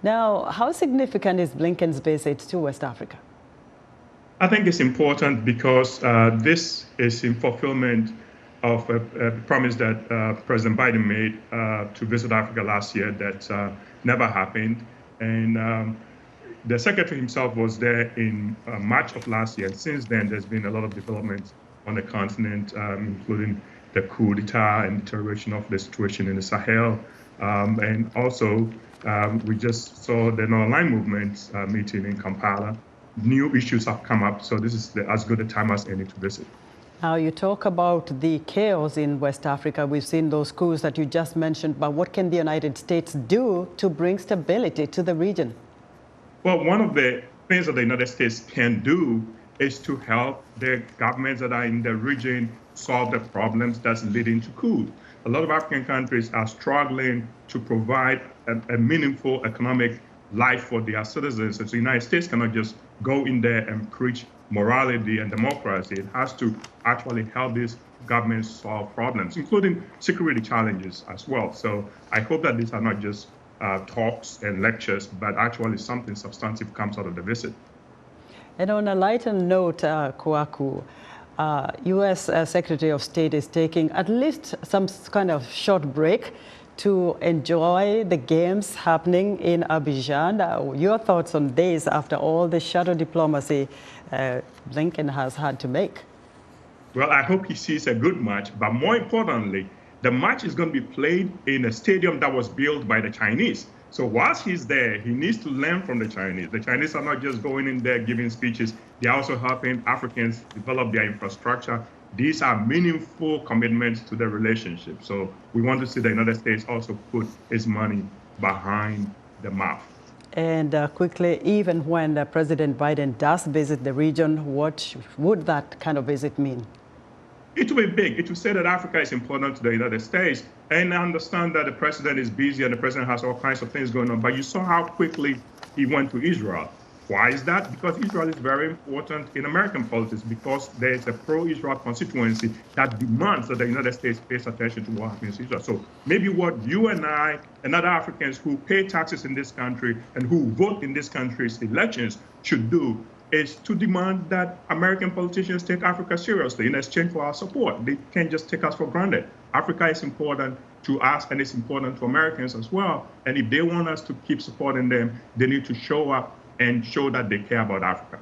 Now, how significant is Blinken's visit to West Africa? I think it's important because this is in fulfillment of a promise that President Biden made to visit Africa last year that never happened. And the secretary himself was there in March of last year. And since then, there's been a lot of developments on the continent, including the coup d'etat and deterioration of the situation in the Sahel. And also, we just saw the non-aligned movement meeting in Kampala. New issues have come up, so this is as good a time as any to visit. Now, you talk about the chaos in West Africa. We've seen those coups that you just mentioned, but what can the United States do to bring stability to the region? Well, one of the things that the United States can do is to help the governments that are in the region solve the problems that's leading to coups. A lot of African countries are struggling to provide a meaningful economic life for their citizens. And so the United States cannot just go in there and preach morality and democracy. It has to actually help these governments solve problems, including security challenges as well. So I hope that these are not just talks and lectures, but actually something substantive comes out of the visit. And on a lighter note, Kwaku, U.S. Secretary of State is taking at least some kind of short break to enjoy the games happening in Abidjan. Your thoughts on this after all the shadow diplomacy Blinken has had to make? Well, I hope he sees a good match, but more importantly, the match is going to be played in a stadium that was built by the Chinese. So whilst he's there, he needs to learn from the Chinese. The Chinese are not just going in there giving speeches. They're also helping Africans develop their infrastructure. These are meaningful commitments to the relationship. So we want to see the United States also put its money behind the mouth. And quickly, even when President Biden does visit the region, what would that kind of visit mean? It will be big. It will say that Africa is important to the United States. And I understand that the president is busy and the president has all kinds of things going on. But you saw how quickly he went to Israel. Why is that? Because Israel is very important in American politics, because there is a pro-Israel constituency that demands that the United States pays attention to what happens in Israel. So maybe what you and I and other Africans who pay taxes in this country and who vote in this country's elections should do is to demand that American politicians take Africa seriously in exchange for our support. They can't just take us for granted. Africa is important to us and it's important to Americans as well. And if they want us to keep supporting them, they need to show up and show that they care about Africa.